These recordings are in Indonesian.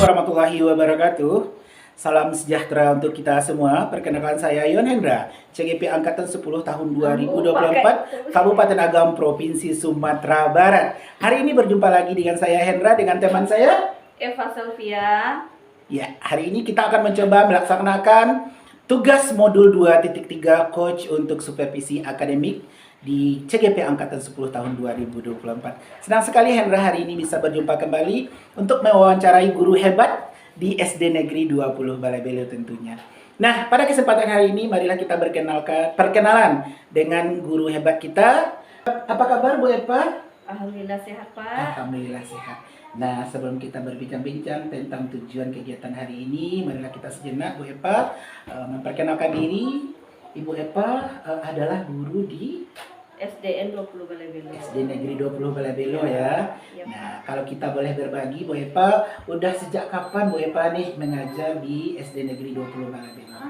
warahmatullahi wabarakatuh. Salam sejahtera untuk kita semua. Perkenalkan saya Yon Hendra, CGP Angkatan 10 tahun 2024, Kabupaten Agam, Provinsi Sumatera Barat. Hari ini berjumpa lagi dengan saya Hendra, dengan teman saya Eva Sylvia. Ya, hari ini kita akan mencoba melaksanakan tugas modul 2.3 Coach untuk Supervisi Akademik di CGP Angkatan 10 tahun 2024. Senang sekali Hendra hari ini bisa berjumpa kembali untuk mewawancarai guru hebat di SD Negeri 20 Balai Belo tentunya. Nah, pada kesempatan hari ini marilah kita perkenalan dengan guru hebat kita. Apa kabar Bu Eva? Alhamdulillah sehat Pak. Alhamdulillah sehat. Nah, sebelum kita berbincang-bincang tentang tujuan kegiatan hari ini, marilah kita sejenak Bu Eva memperkenalkan diri. Ibu Eva adalah guru di SDN 20 Balai Belo. SD Negeri 20 Balai Belo ya. Ya. Nah, kalau kita boleh berbagi Bu Eva, udah sejak kapan Bu Eva nih mengajar di SD Negeri 20 Balai Belo?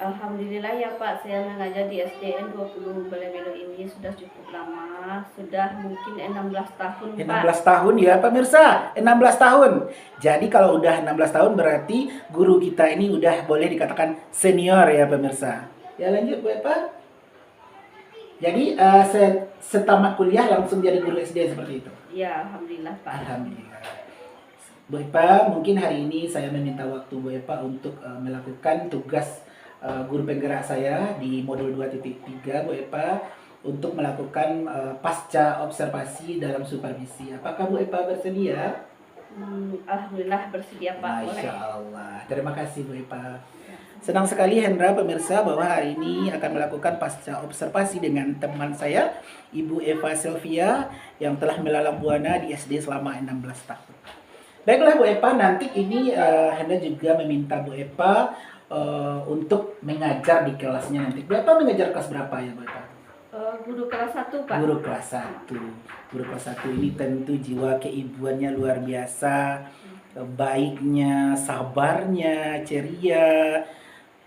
Alhamdulillah ya Pak, saya mengajar di SDN 20 Balai Belo ini sudah cukup lama, sudah mungkin 16 tahun Pak. 16 tahun ya pemirsa, 16 tahun. Jadi kalau udah 16 tahun berarti guru kita ini udah boleh dikatakan senior ya pemirsa. Ya lanjut Bu Eva. Jadi setamat kuliah langsung jadi guru SD seperti itu? Ya, Alhamdulillah Pak. Alhamdulillah. Bu Eva, mungkin hari ini saya meminta waktu Bu Eva untuk melakukan tugas guru penggerak saya di modul 2.3 Bu Eva untuk melakukan pasca observasi dalam supervisi. Apakah Bu Eva bersedia? Alhamdulillah bersedia Pak. Masya Allah. Terima kasih Bu Eva. Senang sekali Hendra pemirsa bahwa hari ini akan melakukan pasca observasi dengan teman saya Ibu Eva Sylvia yang telah melalang buana di SD selama 16 tahun. Baiklah Bu Eva, nanti ini Hendra juga meminta Bu Eva untuk mengajar di kelasnya nanti. Bu Eva mengajar kelas berapa ya Bu Eva? Guru kelas 1 Pak. Guru kelas 1. Guru kelas 1 ini tentu jiwa keibuannya luar biasa. Baiknya, sabarnya, ceria.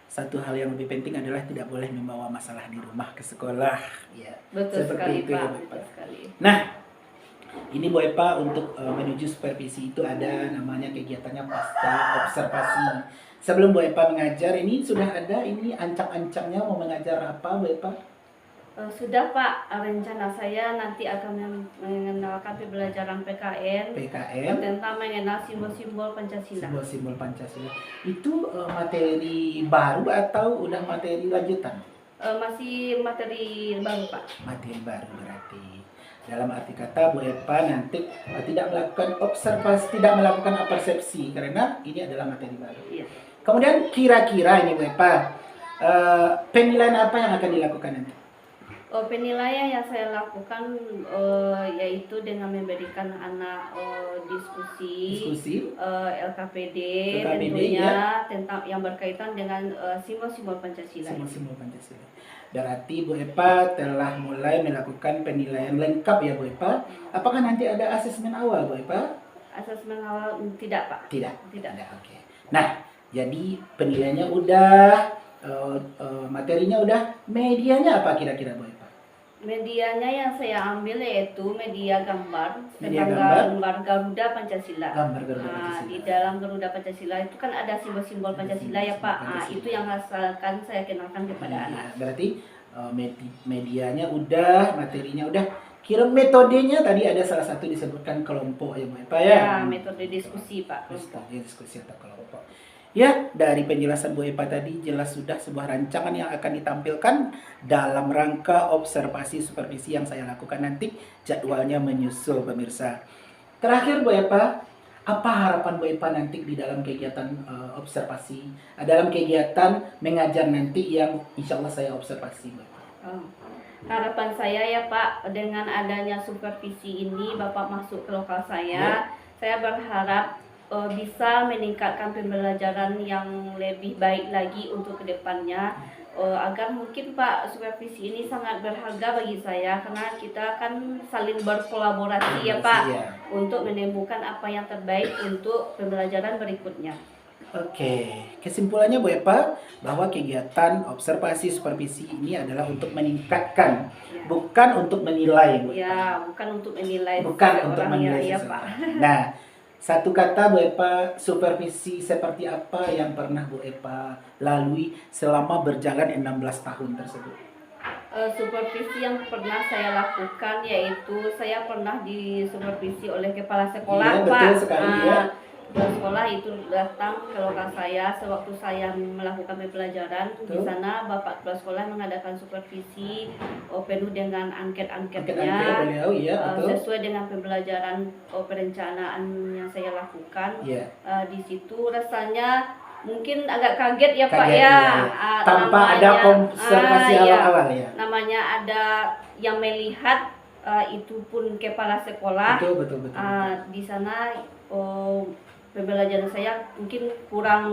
Satu hal yang lebih penting adalah tidak boleh membawa masalah di rumah ke sekolah. Ya, betul sekali itu, Pak. ya, betul sekali. Nah, ini Bu Eva untuk menuju supervisi itu ada namanya kegiatannya pasca observasi. Sebelum Bu Eva mengajar ini sudah ada ini ancang-ancangnya mau mengajar apa Bu Eva? Sudah Pak, rencana saya nanti akan mengenalkan pembelajaran PKN tentang mengenal simbol-simbol Pancasila. Simbol-simbol Pancasila. Itu materi baru atau udah materi lanjutan? Masih materi baru Pak. Materi baru berarti. Dalam arti kata Bu Eva nanti tidak melakukan observasi, tidak melakukan persepsi karena ini adalah materi baru. Iya. Kemudian kira-kira ini Bu Eva, penilaian apa yang akan dilakukan nanti? Penilaian yang saya lakukan yaitu dengan memberikan anak diskusi LKPD tentunya ya, tentang yang berkaitan dengan simbol-simbol Pancasila. Simbol-simbol Pancasila. Berarti Bu Eva telah mulai melakukan penilaian lengkap ya Bu Eva. Apakah nanti ada asesmen awal Bu Eva? Asesmen awal tidak Pak. Tidak. Oke. Nah, jadi penilaiannya udah, materinya udah, medianya apa kira-kira Bu Eva? Medianya yang saya ambil yaitu media gambar gambar Garuda Pancasila. Di dalam Garuda Pancasila itu kan ada simbol-simbol Pancasila ya Pak. Itu yang akan saya kenalkan kepada anak. Berarti medianya udah, materinya udah. Kira metodenya tadi ada salah satu disebutkan kelompok ya Bu Eva ya? Ya, metode diskusi Pak. Metode diskusi atau kelompok. Ya, dari penjelasan Bu Eva tadi jelas sudah sebuah rancangan yang akan ditampilkan dalam rangka observasi supervisi yang saya lakukan nanti. Jadwalnya menyusul pemirsa. Terakhir Bu Eva, apa harapan Bu Eva nanti di dalam kegiatan observasi, dalam kegiatan mengajar nanti yang insya Allah saya observasi Bu Eva? Harapan saya ya Pak, dengan adanya supervisi ini Bapak masuk ke lokal saya berharap bisa meningkatkan pembelajaran yang lebih baik lagi untuk kedepannya, agar mungkin Pak supervisi ini sangat berharga bagi saya karena kita kan saling berkolaborasi ya Pak untuk menemukan apa yang terbaik untuk pembelajaran berikutnya. Oke, kesimpulannya Bu Eva bahwa kegiatan observasi supervisi ini adalah untuk meningkatkan, bukan untuk menilai Bu Eva. Ya, bukan untuk menilai seseorang. Ya, Pak. Nah, Satu kata Bu Epa, supervisi seperti apa yang pernah Bu Epa lalui selama berjalan 16 tahun tersebut? Supervisi yang pernah saya lakukan yaitu saya pernah disupervisi oleh kepala sekolah, Iya, Pak. betul sekali, ya. Kepala sekolah itu datang ke lokal saya sewaktu saya melakukan pembelajaran. Di Betul. sana Bapak kepala sekolah mengadakan supervisi penuh dengan Angket-angket angket-angketnya beliau, ya, betul. sesuai dengan pembelajaran perencanaan yang saya lakukan. Iya. Di situ rasanya mungkin agak kaget ya Pak Kaget, ya. iya. Tanpa ada observasi iya. awal-awal, ya. Namanya ada yang melihat itu pun kepala sekolah. Betul. Di sana pembelajaran saya mungkin kurang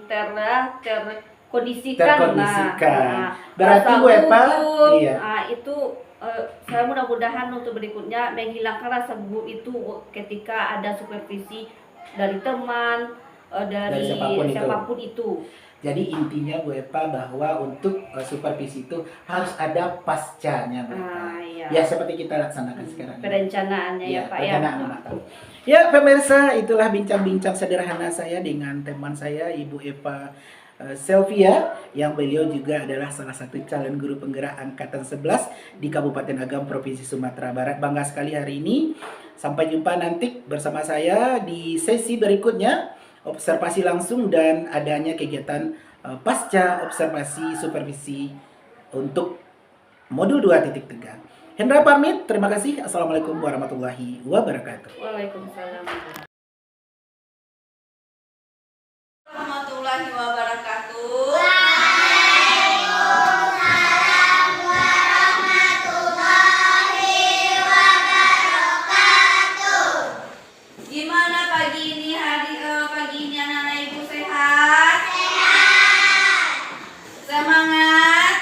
terkondisikan. Berarti Bu Epa, iya. Itu saya mudah-mudahan untuk berikutnya menghilangkan rasa gugup itu ketika ada supervisi dari teman, dari siapapun itu. Jadi intinya Bu Epa bahwa untuk supervisi itu harus ada pascanya Bu Epa. Iya. Ya seperti kita laksanakan sekarang. Perencanaannya ya Pak perencanaan matang. Ya pemirsa, itulah bincang-bincang sederhana saya dengan teman saya Ibu Epa Selvia, yang beliau juga adalah salah satu calon guru penggerak angkatan 11 di Kabupaten Agam Provinsi Sumatera Barat. Bangga sekali hari ini. Sampai jumpa nanti bersama saya di sesi berikutnya, observasi langsung dan adanya kegiatan pasca observasi supervisi untuk modul 2.3. Hendra pamit, terima kasih. Assalamualaikum warahmatullahi wabarakatuh. Waalaikumsalam warahmatullahi wabarakatuh. Gimana pagi ini anak-anak ibu sehat? Semangat.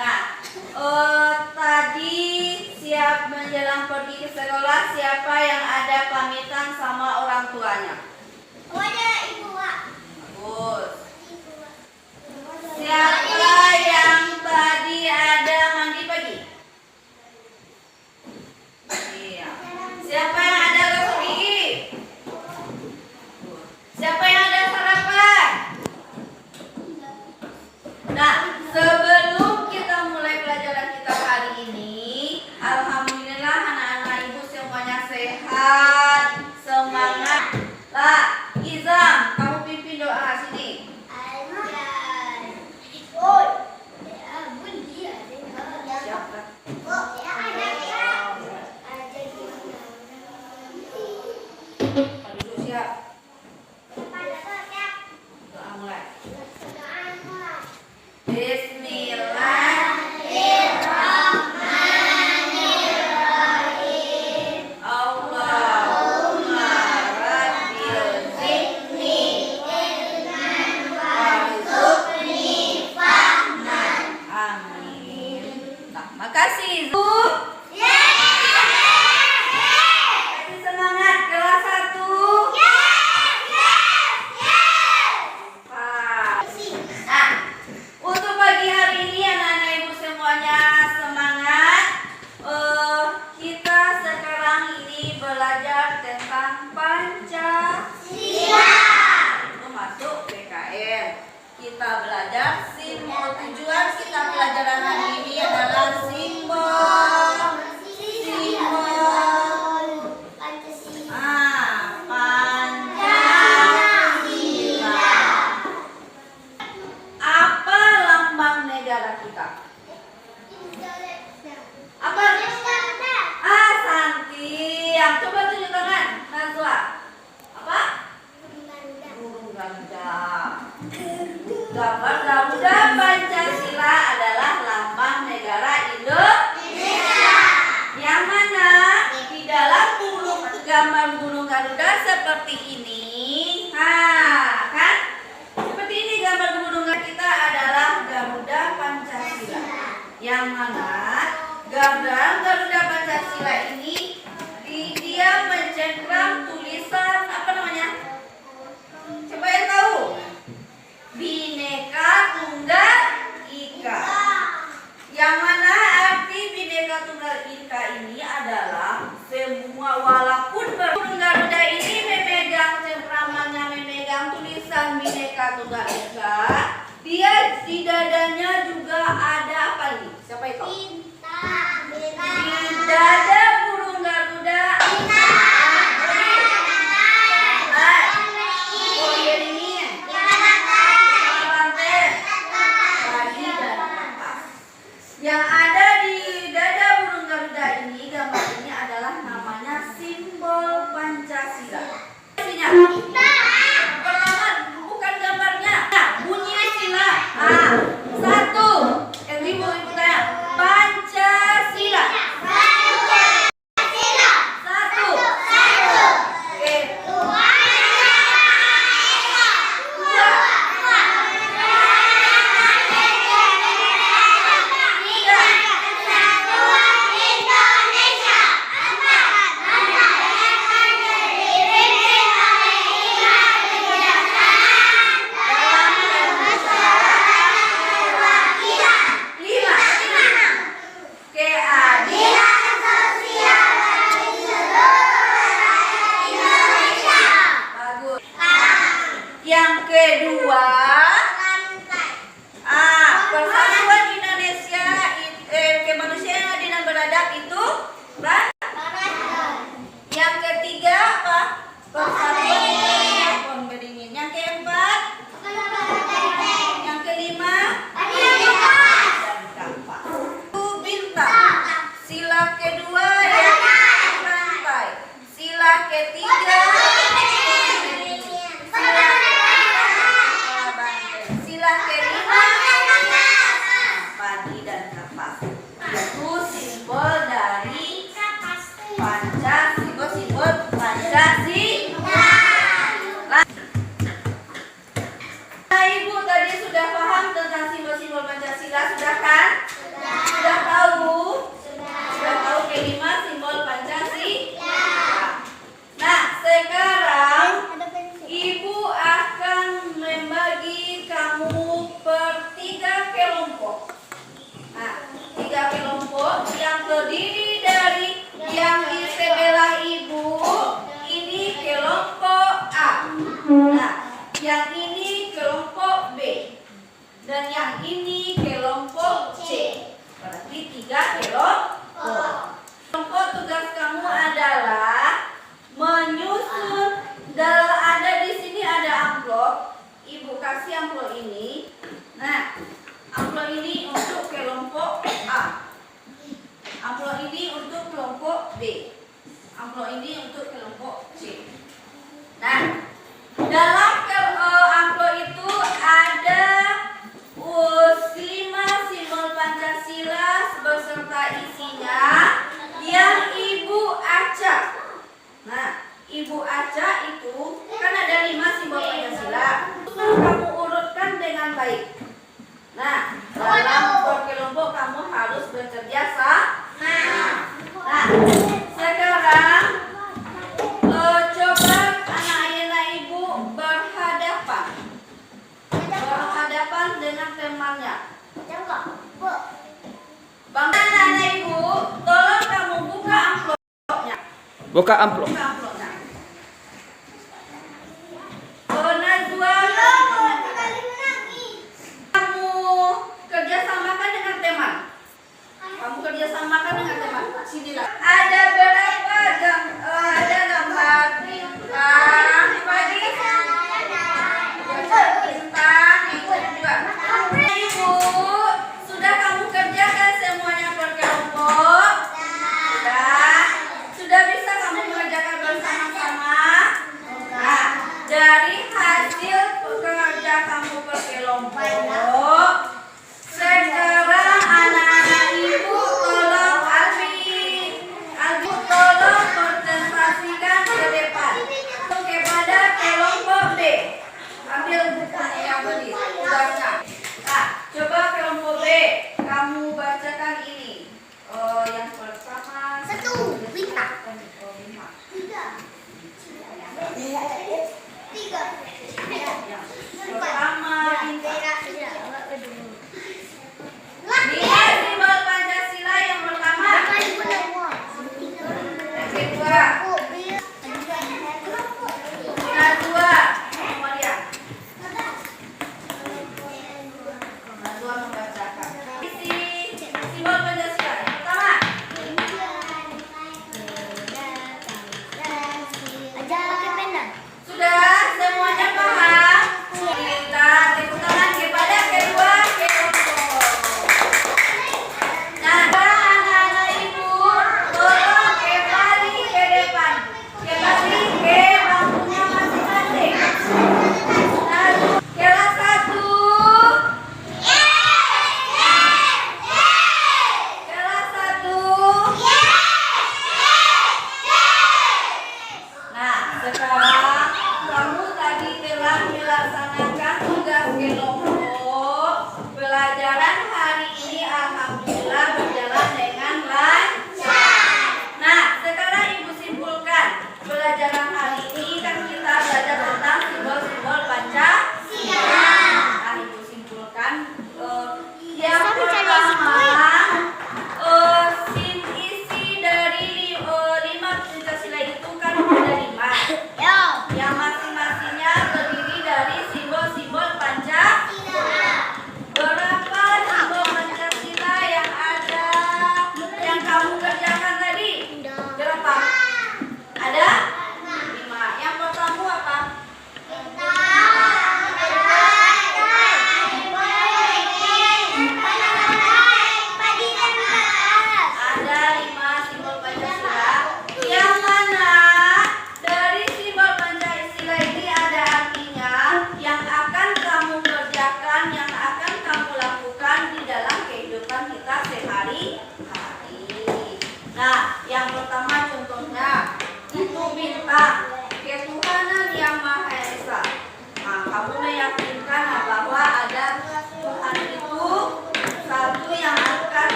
Nah, tadi siap menjelang pergi ke sekolah, siapa yang ada pamitan sama orang tuanya? Bagus. Siapa yang tadi ada mandi pagi? Iya. Siapa yang ada gosok gigi? Siapa yang ada sarapan? Nah, sebelum kita mulai pelajaran kita hari ini, alhamdulillah anak-anak ibu semuanya sehat, semangat. Lah, Izam, kamu pimpin doa sini. Simbol Pancasila. Nah, Ibu tadi sudah paham tentang simbol-simbol Pancasila, sudah kan? Sudah tahu? Sudah tahu kelima simbol Pancasila? Nah, sekarang Ibu akan membagi kamu per 3 kelompok. Nah, 3 kelompok yang terdiri dari yang di sebelah Ibu ini kelompok A. Nah, yang ini kelompok B. Dan yang ini kelompok C. Berarti 3 kelompok. Kelompok tugas kamu adalah menyusun. Ada di sini ada amplop. Ibu kasih amplop ini. Nah, amplop ini untuk kelompok A. Amplop ini untuk kelompok B. Amplop ini untuk kelompok C. Nah, dalam amplop itu ada 5 simbol Pancasila beserta isinya yang Ibu acak. Nah, Ibu acak itu kan ada 5 simbol Pancasila. Kamu urutkan dengan baik. Nah, dalam berkelompok kamu harus bekerja sama. Nah, sekarang coba anak-anak Ibu berhadapan dengan temannya. Bang, anak-anak Ibu, tolong kamu buka amplopnya. Buka amplop. Buka amplopnya. Najwa, kamu kerjasamakan dengan teman. Sinilah. Ada berapa ada gambar bintang, pagi bintang, itu juga. Ibu, sudah kamu kerjakan semuanya per kelompok? Sudah bisa kamu mengerjakan bersama-sama? Nah, dari hasil kerja kamu per kelompok, sekarang anak-anak Ibu tolong Albi tolong konsentrasikan ke depan kepada kelompok B. Ambil bukunya yang beli, tugasnya. Nah, coba kelompok B, kamu bacakan ini. Yang pertama. 1 bintang. 3. Pertama bintang. Lihat simbol Pancasila yang pertama. Yang kedua. Najwa, semua lihat. Najwa membacakan. Isi simbol Pancasila yang pertama. Sudah semuanya paham? Kita tepuk tangan kepada kedua kelompok. Nah, anak-anak Ibu, tolong kembali ke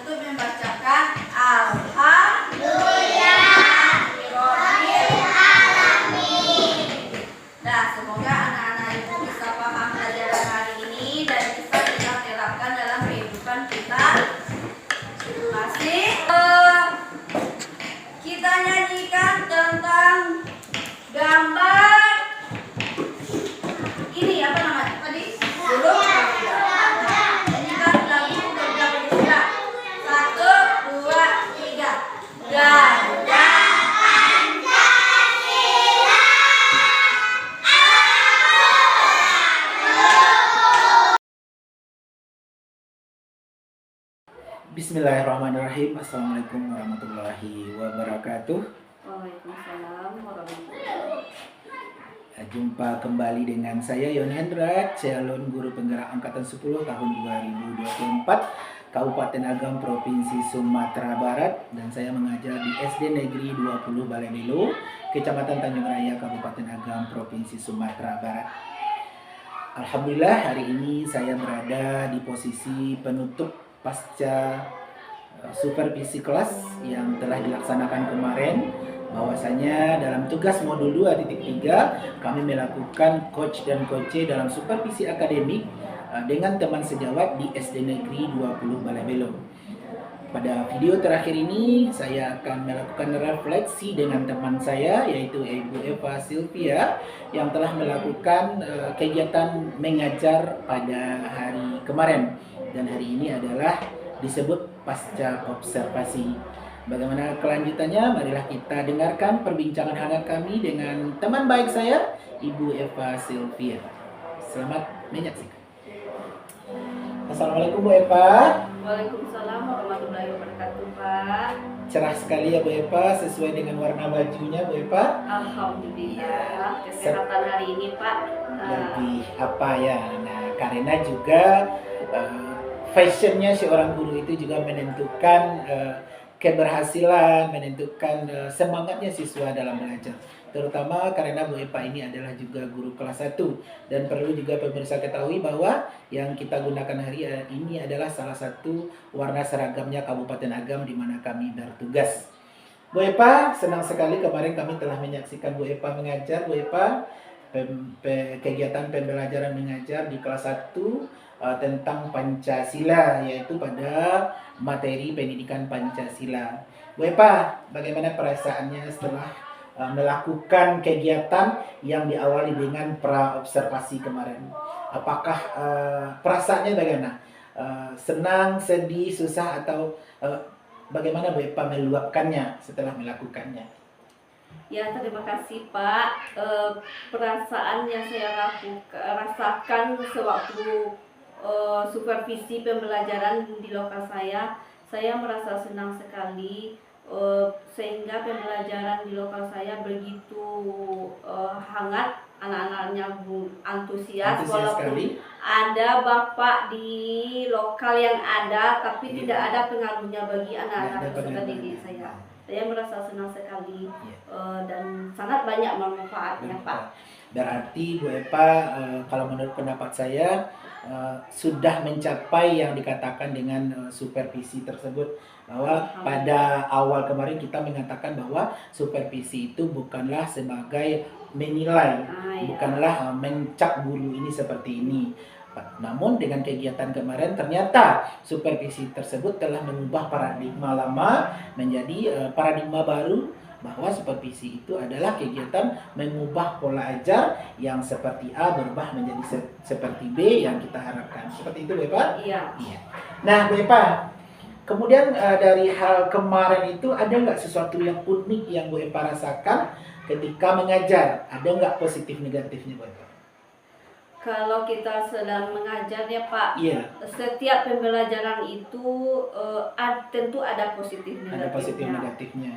untuk membacakan Alhamdulillah. Nah, semoga anak-anak ibu bisa paham pelajaran hari ini dan bisa kita terapkan dalam kehidupan kita. Masih kita nyanyikan tentang gambar ini apa namanya tadi? Huruf nyanyikan lagu Garuda Pancasila. 1, 2, 3. Garuda Bismillahirrahmanirrahim. Assalamualaikum warahmatullahi wabarakatuh. Waalaikumsalam warahmatullahi wabarakatuh. Jumpa kembali dengan saya Yon Hendra, calon guru penggerak angkatan 10 tahun 2024 Kabupaten Agam Provinsi Sumatera Barat, dan saya mengajar di SD Negeri 20 Balai Belo, Kecamatan Tanjung Raya, Kabupaten Agam Provinsi Sumatera Barat. Alhamdulillah hari ini saya berada di posisi penutup pasca supervisi kelas yang telah dilaksanakan kemarin, bahwasanya dalam tugas modul 2.3 kami melakukan coach dan coache dalam supervisi akademik dengan teman sejawat di SD Negeri 20 Balai Belo. Pada video terakhir ini saya akan melakukan refleksi dengan teman saya, yaitu Ibu Eva Sylvia, yang telah melakukan kegiatan mengajar pada hari kemarin, dan hari ini adalah disebut pasca observasi. Bagaimana kelanjutannya? Marilah kita dengarkan perbincangan hangat kami dengan teman baik saya, Ibu Eva Sylvia. Selamat menyaksikan. Assalamualaikum Bu Eva. Waalaikumsalam warahmatullahi wabarakatuh, Pak. Cerah sekali ya Bu Eva, sesuai dengan warna bajunya Bu Eva. Alhamdulillah, kesehatan hari ini Pak. Lebih apa ya? Nah, karena juga fashionnya seorang guru itu juga menentukan keberhasilan, menentukan semangatnya siswa dalam belajar. Terutama karena Bu Eva ini adalah juga guru kelas 1, dan perlu juga pemirsa ketahui bahwa yang kita gunakan hari ini adalah salah satu warna seragamnya Kabupaten Agam di mana kami bertugas. Bu Eva, senang sekali kemarin kami telah menyaksikan Bu Eva mengajar. Bu Eva, kegiatan pembelajaran mengajar di kelas 1 tentang Pancasila, yaitu pada materi pendidikan Pancasila. Bu Eva, bagaimana perasaannya setelah melakukan kegiatan yang diawali dengan pra-observasi kemarin? Apakah perasaannya bagaimana? Senang, sedih, susah, atau bagaimana Bu Eva meluapkannya setelah melakukannya? Ya, terima kasih Pak. Perasaan yang saya rasakan sewaktu supervisi pembelajaran di lokal saya merasa senang sekali, sehingga pembelajaran di lokal saya begitu hangat, anak-anaknya antusias walaupun sekali. Ada bapak di lokal yang ada, tapi tidak ada pengaruhnya bagi anak-anak peserta didik saya. Saya merasa senang sekali dan sangat banyak manfaatnya Pak. Berarti Bu Eva, kalau menurut pendapat saya sudah mencapai yang dikatakan dengan supervisi tersebut, bahwa pada awal kemarin kita mengatakan bahwa supervisi itu bukanlah sebagai menilai, bukanlah mencap guru ini seperti ini. Namun dengan kegiatan kemarin ternyata supervisi tersebut telah mengubah paradigma lama menjadi paradigma baru, bahwa supervisi itu adalah kegiatan mengubah pola ajar yang seperti A berubah menjadi seperti B yang kita harapkan. Seperti itu Bu Eva? Iya. Nah Bu Eva, kemudian dari hal kemarin itu ada nggak sesuatu yang unik yang Bu Eva rasakan ketika mengajar? Ada nggak positif negatifnya Bu Eva? Kalau kita sedang mengajar ya Pak, setiap pembelajaran itu tentu ada positif negatifnya. Ada positif negatifnya.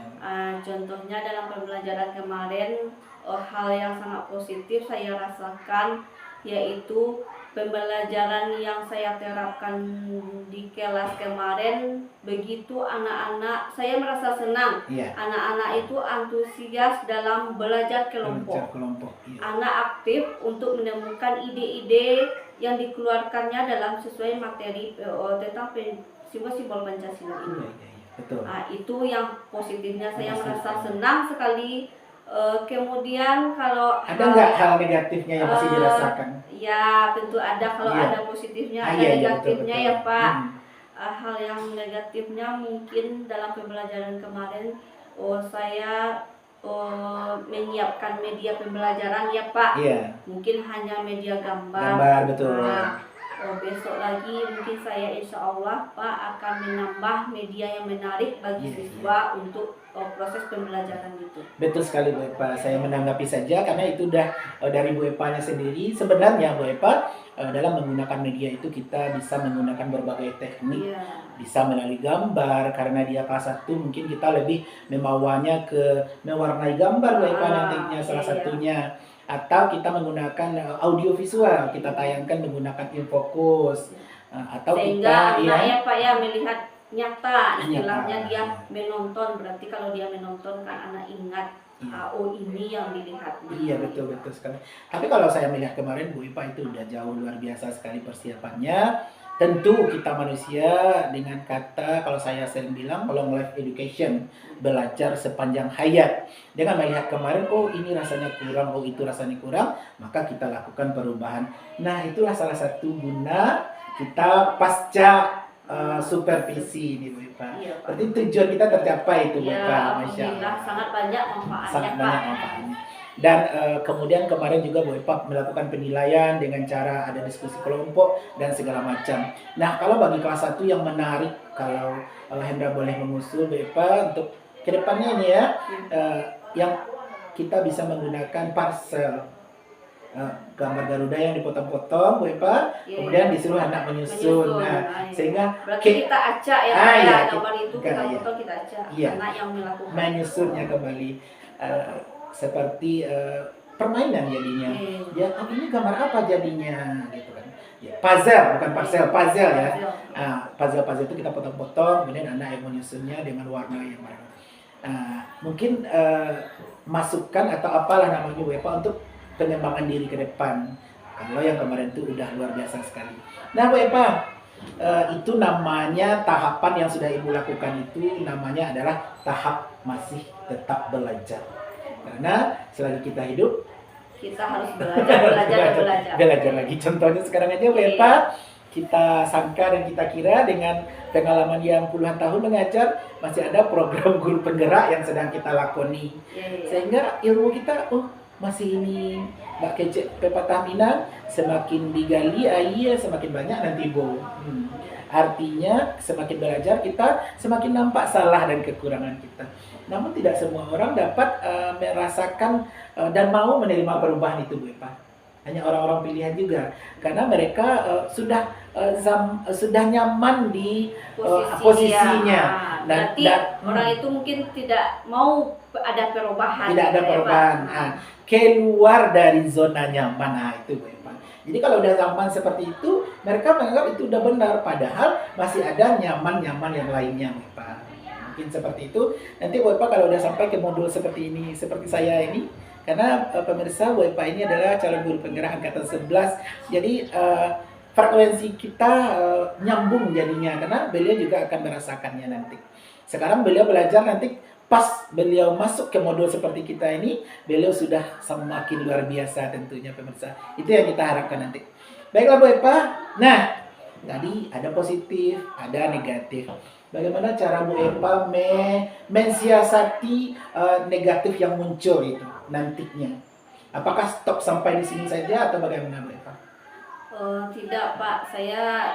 Contohnya dalam pembelajaran kemarin, hal yang sangat positif saya rasakan yaitu pembelajaran yang saya terapkan di kelas kemarin. Begitu anak-anak, saya merasa senang. Anak-anak itu antusias dalam belajar kelompok. Anak aktif untuk menemukan ide-ide yang dikeluarkannya dalam sesuai materi tentang simbol-simbol Pancasila Iya, ini. iya, iya. Betul. Itu yang positifnya, saya Positif. merasa senang sekali. Kemudian kalau Ada nggak hal negatifnya yang masih dirasakan? Ya tentu ada, kalau Iya. ada positifnya ada Iya, iya, negatifnya betul, ya betul. Pak. Hal yang negatifnya mungkin dalam pembelajaran kemarin, saya menyiapkan media pembelajaran ya Pak. Iya. Mungkin hanya media gambar. Gambar, betul. Besok lagi mungkin saya insya Allah Pak akan menambah media yang menarik bagi Iya, siswa untuk proses pembelajaran itu. Betul sekali Bu Epa, saya menanggapi saja karena itu udah dari Bu Epanya sendiri. Sebenarnya Bu Epa, dalam menggunakan media itu kita bisa menggunakan berbagai teknik. Iya. Bisa melalui gambar, karena dia kelas 1 mungkin kita lebih memawanya ke mewarnai gambar Bu Epa nantinya salah Iya. satunya. Atau kita menggunakan audio visual, kita tayangkan menggunakan infocus. Atau Sehingga kita anak ya Pak ya melihat nyata, Nyata. istilahnya dia menonton, berarti kalau dia menonton kan anak ingat, oh ini yang dilihat. Iya, betul sekali. Tapi kalau saya melihat kemarin Bu Ipa itu udah jauh luar biasa sekali persiapannya. Tentu kita manusia dengan kata, kalau saya sering bilang long life education, belajar sepanjang hayat. Dengan melihat kemarin, oh ini rasanya kurang, oh itu rasanya kurang, maka kita lakukan perubahan. Nah, itulah salah satu guna kita pasca supervisi ini Bu Ipa. Iya, Pak. Berarti tujuan kita tercapai itu Bu Ya, Ipa, Masya alhamdulillah Allah. sangat banyak manfaatnya Sangat Pak. banyak manfaatnya. Dan kemudian kemarin juga Bu Epa melakukan penilaian dengan cara ada diskusi kelompok dan segala macam. Nah, kalau bagi kelas 1 yang menarik, kalau Hendra boleh mengusul Bu Epa untuk kedepannya ini ya, yang kita bisa menggunakan parcel. Gambar Garuda yang dipotong-potong Bu Epa, kemudian disuruh anak menyusun. Nah, sehingga berarti kita acak ya, iya, gambar itu kita iya. potong, kita acak, Iya. anak yang melakukan. Menyusunnya kembali seperti permainan jadinya. Ya, oh ini gambar apa jadinya gitu kan. Ya, puzzle bukan parcel, puzzle ya. Puzzle itu kita potong-potong, kemudian anak yang menyusunnya dengan warna yang mana. Mungkin masukan atau apalah namanya Bu Epa untuk pengembangan diri ke depan. Kalau yang kemarin itu udah luar biasa sekali. Nah Bu Epa, itu namanya tahapan yang sudah Ibu lakukan itu namanya adalah tahap masih tetap belajar. Karena selagi kita hidup, kita harus belajar lagi. Contohnya sekarang aja Bu Epa, kita sangka dan kita kira dengan pengalaman yang puluhan tahun mengajar, masih ada program guru penggerak yang sedang kita lakoni. Sehingga ilmu kita, masih ini Mbak Kece Pepatah Minang, semakin digali semakin banyak nanti Bu. Artinya semakin belajar kita semakin nampak salah dan kekurangan kita. Namun tidak semua orang dapat merasakan dan mau menerima perubahan itu Bu Epa. Hanya orang-orang pilihan juga, karena mereka sudah nyaman di posisinya. Berarti orang itu mungkin tidak mau ada perubahan. Tidak ada perubahan. Keluar dari zona nyaman, itu Bu Epa. Jadi kalau udah nyaman seperti itu, mereka menganggap itu udah benar, padahal masih ada nyaman-nyaman yang lainnya Bu Epa. Mungkin seperti itu. Nanti Bu Epa kalau udah sampai ke modul seperti ini, seperti saya ini, karena pemirsa Bu Epa ini adalah calon guru penggerak angkatan 11. Jadi frekuensi kita nyambung jadinya, karena beliau juga akan merasakannya nanti. Sekarang beliau belajar, nanti pas beliau masuk ke modul seperti kita ini, beliau sudah semakin luar biasa tentunya pemirsa. Itu yang kita harapkan nanti. Baiklah Bu Epa. Nah, tadi ada positif, ada negatif. Bagaimana cara Bu Epa mensiasati negatif yang muncul itu nantinya? Apakah stop sampai di sini saja atau bagaimana Bu Epa? Tidak Pak, saya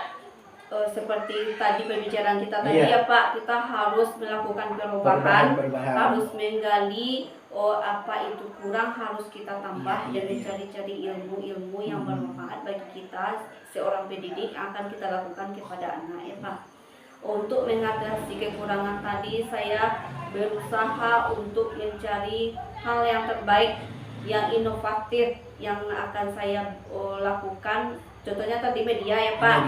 seperti tadi pembicaraan kita tadi ya Pak, kita harus melakukan perubahan. Harus menggali apa itu kurang, harus kita tambah dan mencari-cari ilmu-ilmu yang bermanfaat bagi kita seorang pendidik yang akan kita lakukan kepada anak ya Pak. Untuk mengatasi kekurangan tadi, saya berusaha untuk mencari hal yang terbaik, yang inovatif yang akan saya lakukan. Contohnya tadi media ya Pak.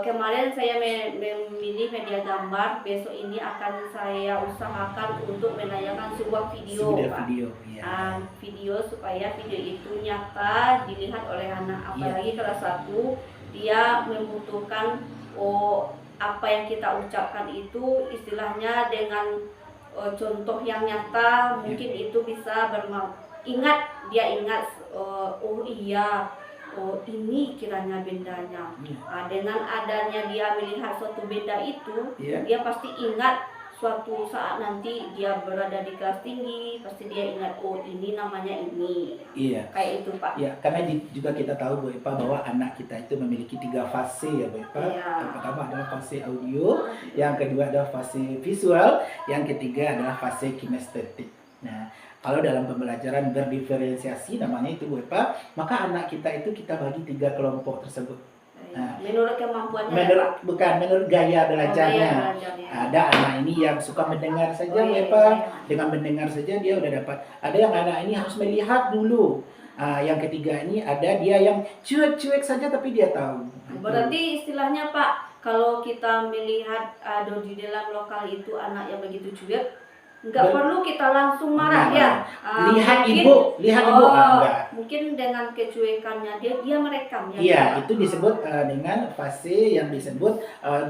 Kemarin saya memilih media gambar, besok ini akan saya usahakan untuk menayangkan sebuah video Pak. Video supaya video itu nyata dilihat oleh anak, apalagi kelas 1 dia membutuhkan apa yang kita ucapkan itu istilahnya dengan contoh yang nyata, mungkin itu bisa dia ingat, oh iya, oh ini kiranya bendanya. Dengan adanya dia melihat suatu benda itu, dia pasti ingat suatu saat nanti dia berada di kelas tinggi, pasti dia ingat, oh ini namanya ini. Iya. Kayak itu Pak. Iya, karena juga kita tahu Bu Epa bahwa anak kita itu memiliki 3 fase ya Bu Epa. Iya. Yang pertama adalah fase audio, yang kedua adalah fase visual, yang ketiga adalah fase kinestetik. Nah, kalau dalam pembelajaran berdiferensiasi namanya itu Bu Epa, maka anak kita itu kita bagi 3 kelompok tersebut. Nah, menurut kemampuannya menurut gaya belajarnya. gaya belajarnya. Ada anak ini yang suka mendengar saja Bu iya, Epa, iya. dengan mendengar saja dia udah dapat. Ada yang anak ini harus melihat dulu. Yang ketiga ini ada dia yang cuek-cuek saja tapi dia tahu. Berarti istilahnya Pak, kalau kita melihat di dalam lokal itu anak yang begitu cuek, nggak perlu kita langsung marah ya. Lihat mungkin, ibu enggak. Mungkin dengan kecuekannya dia merekam ya. Iya, itu disebut dengan fase yang disebut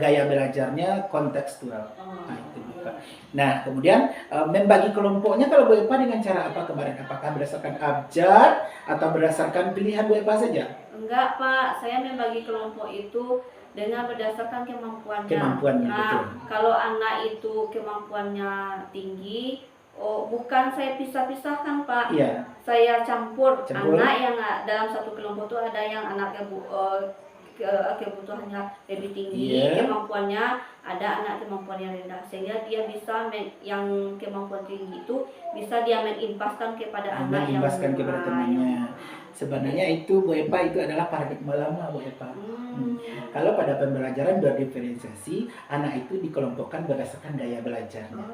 gaya belajarnya kontekstual. Nah, itu bukan. Nah, kemudian membagi kelompoknya kalau Bu Epa dengan cara apa kemarin? Apakah berdasarkan abjad atau berdasarkan pilihan Bu Epa saja? Enggak Pak, saya membagi kelompok itu dengan berdasarkan kemampuannya. Kemampuannya, Nah, betul. kalau anak itu kemampuannya tinggi, bukan saya pisah-pisahkan Pak. Iya. Saya campur. Anak yang dalam satu kelompok itu ada yang anaknya kebutuhannya lebih tinggi, kemampuannya, ada anak kemampuan yang rendah, sehingga dia bisa yang kemampuan tinggi itu bisa dia mengimpaskan kepada anak yang kepada temannya. Sebenarnya itu Bu Epa itu adalah paradigma lama Bu Epa. Kalau pada pembelajaran berdiferensiasi, anak itu dikelompokkan berdasarkan gaya belajarnya.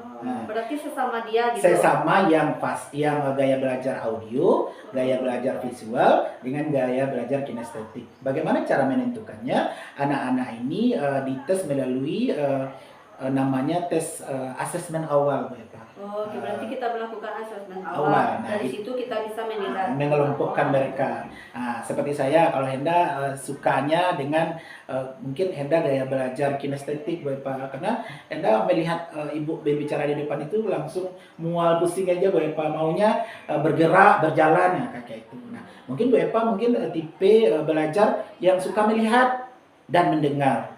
Berarti sesama dia gitu. Sesama yang gaya belajar audio, gaya belajar visual dengan gaya belajar kinestetik. Bagaimana cara menentukannya? Anak-anak ini dites melalui namanya tes asesmen awal Bu Epa. Oke, berarti kita melakukan asesmen awal. Nah, dari situ kita bisa mengelompokkan mereka. Seperti saya, kalau Henda sukanya dengan mungkin Henda gaya belajar kinestetik Bu Epa, karena Henda melihat ibu berbicara di depan itu langsung mual pusing aja Bu Epa, maunya bergerak, berjalan ya kayak itu. Nah, mungkin Bu Epa tipe belajar yang suka melihat dan mendengar.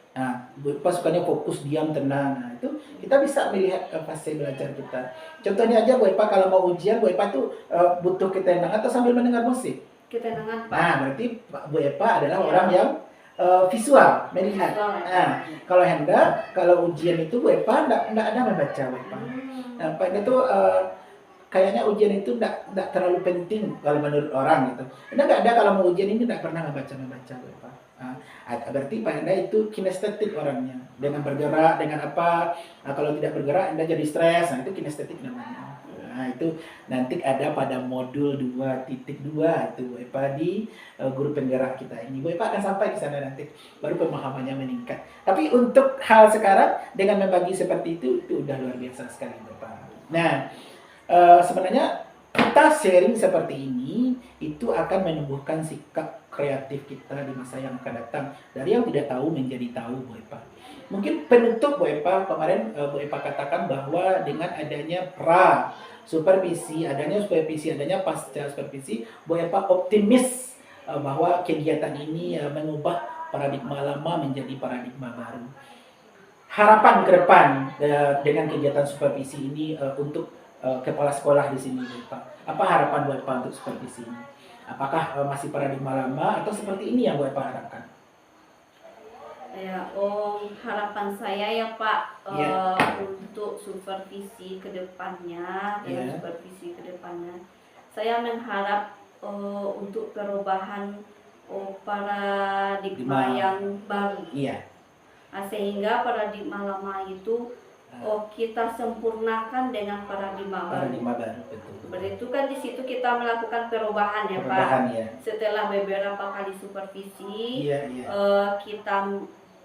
Nah, Bu Epa sukanya fokus, diam, tenang. Nah, itu kita bisa melihat fase belajar kita. Contohnya aja Bu Epa kalau mau ujian, Bu Epa tuh butuh ketenangan atau sambil mendengar musik? Ketenangan Pak. Nah, berarti Bu Epa adalah orang yang visual, melihat. Nah, kalau Henda, kalau ujian itu Bu Epa enggak ada membaca Bu Epa. Nah, Pak Henda tuh kayaknya ujian itu enggak terlalu penting kalau menurut orang gitu. Henda enggak ada kalau mau ujian ini enggak pernah membaca Bu Epa. Berarti Pak Henda itu kinestetik orangnya, dengan bergerak, dengan apa. Kalau tidak bergerak Henda jadi stres. Nah, itu kinestetik namanya. Nah, itu nanti ada pada modul 2.2 itu Bu Epa di guru penggerak kita ini. Bu Epa akan sampai ke sana nanti, baru pemahamannya meningkat. Tapi untuk hal sekarang dengan membagi seperti itu udah luar biasa sekali Bu Epa. Nah, sebenarnya kita sharing seperti ini itu akan menumbuhkan sikap kreatif kita di masa yang akan datang, dari yang tidak tahu menjadi tahu Bu Epa. Mungkin penutup Bu Epa, kemarin Bu Epa katakan bahwa dengan adanya supervisi, adanya pasca supervisi, Bu Epa optimis bahwa kegiatan ini mengubah paradigma lama menjadi paradigma baru. Harapan ke depan dengan kegiatan supervisi ini untuk kepala sekolah di sini Bu Epa. Apa harapan Bu Epa untuk supervisi ini? Apakah masih paradigma lama atau seperti ini yang Bu Epa harapkan? Ya, harapan saya ya Pak, untuk supervisi ke depannya, supervisi ke depannya, saya mengharap untuk perubahan paradigma yang baru. Sehingga paradigma lama itu kita sempurnakan dengan paradigma baru. Betul. Berarti kan di situ kita melakukan perubahan ya Pak. Setelah beberapa kali supervisi, kita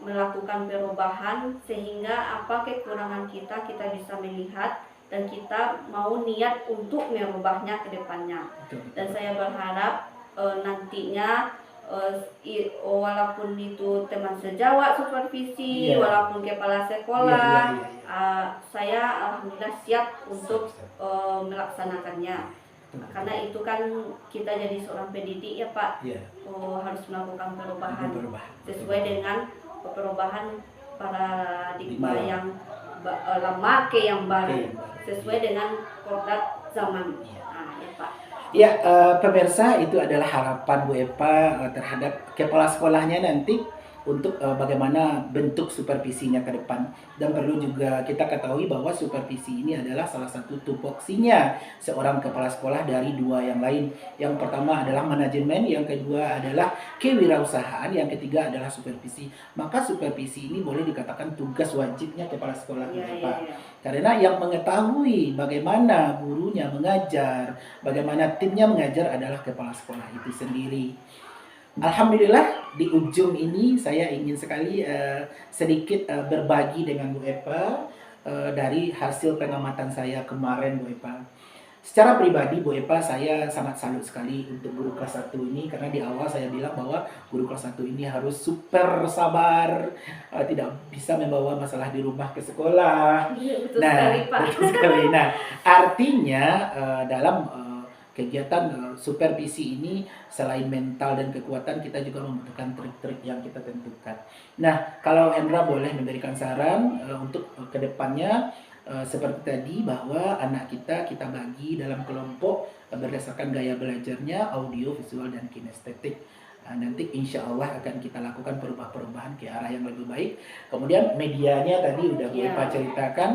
melakukan perubahan sehingga apa kekurangan kita bisa melihat dan kita mau niat untuk merubahnya ke depannya. Dan saya berharap nantinya walaupun itu teman sejawat supervisi, Iya. walaupun kepala Iya, sekolah, iya, iya, iya. saya alhamdulillah siap untuk melaksanakannya. Betul. Karena itu kan kita jadi seorang pendidik ya Pak, Iya. harus melakukan perubahan Berubah. sesuai dengan perubahan paradigma Iya. yang lama ke yang baru, Oke, yang baru. sesuai dengan kodrat zaman. Iya. Ya Pak. Ya, pemirsa, itu adalah harapan Bu Epa terhadap kepala sekolahnya nanti untuk bagaimana bentuk supervisinya ke depan. Dan perlu juga kita ketahui bahwa supervisi ini adalah salah satu tupoksinya seorang kepala sekolah dari dua yang lain. Yang pertama adalah manajemen, yang kedua adalah kewirausahaan, yang ketiga adalah supervisi. Maka supervisi ini boleh dikatakan tugas wajibnya kepala sekolah Bu Iya, Epa. iya. Karena yang mengetahui bagaimana gurunya mengajar, bagaimana timnya mengajar adalah kepala sekolah itu sendiri. Alhamdulillah di ujung ini saya ingin sekali sedikit berbagi dengan Bu Epa dari hasil pengamatan saya kemarin Bu Epa. Secara pribadi Bu Epa, saya sangat salut sekali untuk guru kelas 1 ini, karena di awal saya bilang bahwa guru kelas 1 ini harus super sabar, tidak bisa membawa masalah di rumah ke sekolah. Iya, betul Nah, sekali Pak. betul sekali. Nah, artinya dalam kegiatan supervisi ini selain mental dan kekuatan, kita juga membutuhkan trik-trik yang kita tentukan. Nah, kalau Hendra boleh memberikan saran untuk kedepannya, seperti tadi bahwa anak kita bagi dalam kelompok berdasarkan gaya belajarnya, audio, visual, dan kinestetik. Nanti insya Allah akan kita lakukan perubahan-perubahan ke arah yang lebih baik. Kemudian medianya tadi udah Bu Epa ceritakan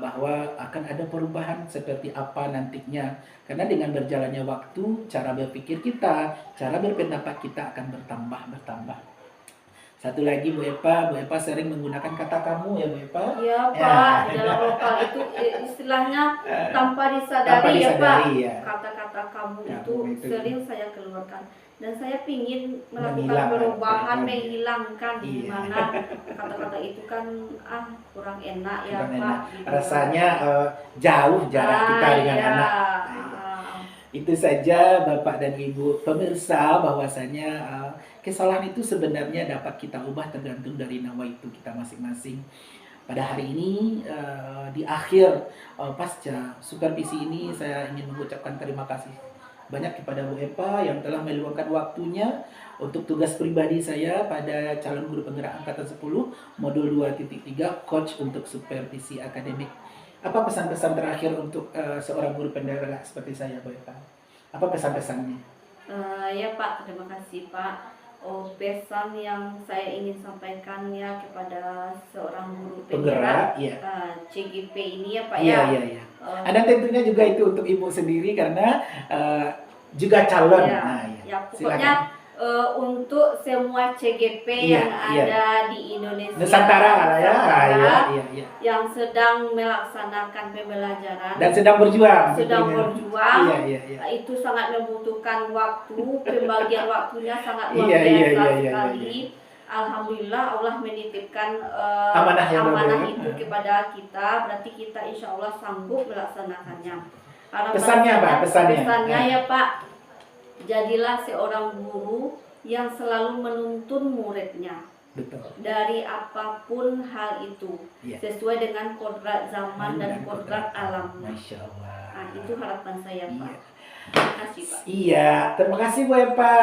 bahwa akan ada perubahan seperti apa nantinya. Karena dengan berjalannya waktu, cara berpikir kita, cara berpendapat kita akan bertambah. Satu lagi Bu Epa sering menggunakan kata kamu ya Bu Epa. Iya Ya. Pak, di dalam lokal itu istilahnya tanpa Tanpa disadari ya Pak. disadari, ya. Kata-kata kamu Kamu itu. sering saya keluarkan. Dan saya ingin melakukan Menghilangkan perubahan, kata-kata. menghilangkan di Iya. mana kata-kata itu kan kurang enak ya Kurang Pak. enak. Gitu. Rasanya jauh jarak kita dengan iya. anak. Itu saja Bapak dan Ibu pemirsa, bahwasanya kesalahan itu sebenarnya dapat kita ubah tergantung dari nawaitu kita masing-masing. Pada hari ini di akhir pasca supervisi ini, saya ingin mengucapkan terima kasih banyak kepada Bu Epa yang telah meluangkan waktunya untuk tugas pribadi saya pada calon guru penggerak angkatan 10 modul 2.3 coach untuk supervisi akademik. Apa pesan-pesan terakhir untuk seorang guru penggerak seperti saya, Bu Epa? Apa pesan-pesannya? Ya Pak, terima kasih Pak. Pesan yang saya ingin sampaikan ya kepada seorang guru penggerak Iya. CGP ini ya Pak Iya, ya. iya, iya. Dan tentunya juga itu untuk Ibu sendiri karena juga calon. Ya, Nah, ya pokoknya untuk semua CGP Iya, yang iya. ada di Indonesia, Nusantara lah ya. Nusantara, Iya. yang sedang melaksanakan pembelajaran Dan sedang berjuang. sedang tentunya. berjuang, Iya. itu sangat membutuhkan waktu, pembagian waktunya sangat luar Iya, biasa iya. sekali. Alhamdulillah Allah menitipkan Amanah yang amanah baru. itu kepada kita, berarti kita insya Allah sanggup melaksanakannya. Harapan Pesannya saya- Pak, pesannya. Pesannya ya Pak, jadilah seorang guru yang selalu menuntun muridnya Betul. dari apapun hal itu, Iya. sesuai dengan kodrat zaman dan kodrat alam. Masya Allah. Nah, itu harapan saya Pak. Iya. Terima kasih Pak. Iya, terima kasih Bu Epa.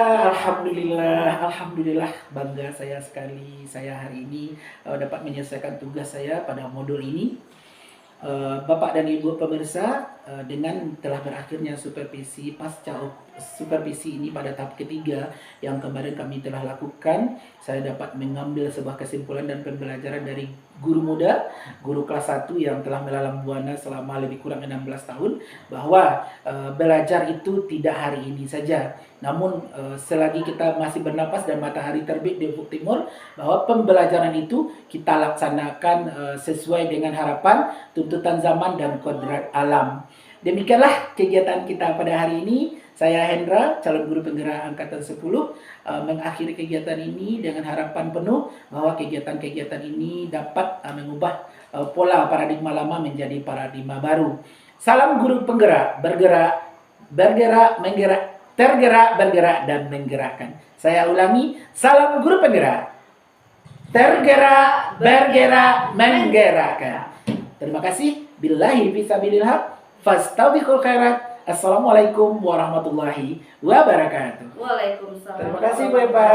Alhamdulillah bangga saya sekali. Saya hari ini dapat menyelesaikan tugas saya pada modul ini. Bapak dan Ibu pemirsa, dengan telah berakhirnya supervisi pasca supervisi ini pada tahap ketiga yang kemarin kami telah lakukan, saya dapat mengambil sebuah kesimpulan dan pembelajaran dari guru muda, guru kelas 1 yang telah melalang buana selama lebih kurang 16 tahun, bahwa belajar itu tidak hari ini saja. Namun selagi kita masih bernapas dan matahari terbit di ufuk timur, bahwa pembelajaran itu kita laksanakan sesuai dengan harapan, tuntutan zaman, dan kodrat alam. Demikianlah kegiatan kita pada hari ini. Saya Hendra, calon guru penggerak angkatan 10, mengakhiri kegiatan ini dengan harapan penuh bahwa kegiatan-kegiatan ini dapat mengubah pola paradigma lama menjadi paradigma baru. Salam guru penggerak, bergerak, menggerak, tergerak, bergerak, dan menggerakkan. Saya ulangi, salam guru penggerak. Tergerak, bergerak, menggerakkan. Terima kasih. Billahi fisabilillah. Fastabiqul khairat. Assalamualaikum warahmatullahi wabarakatuh. Waalaikumsalam. Terima kasih Bu Eva.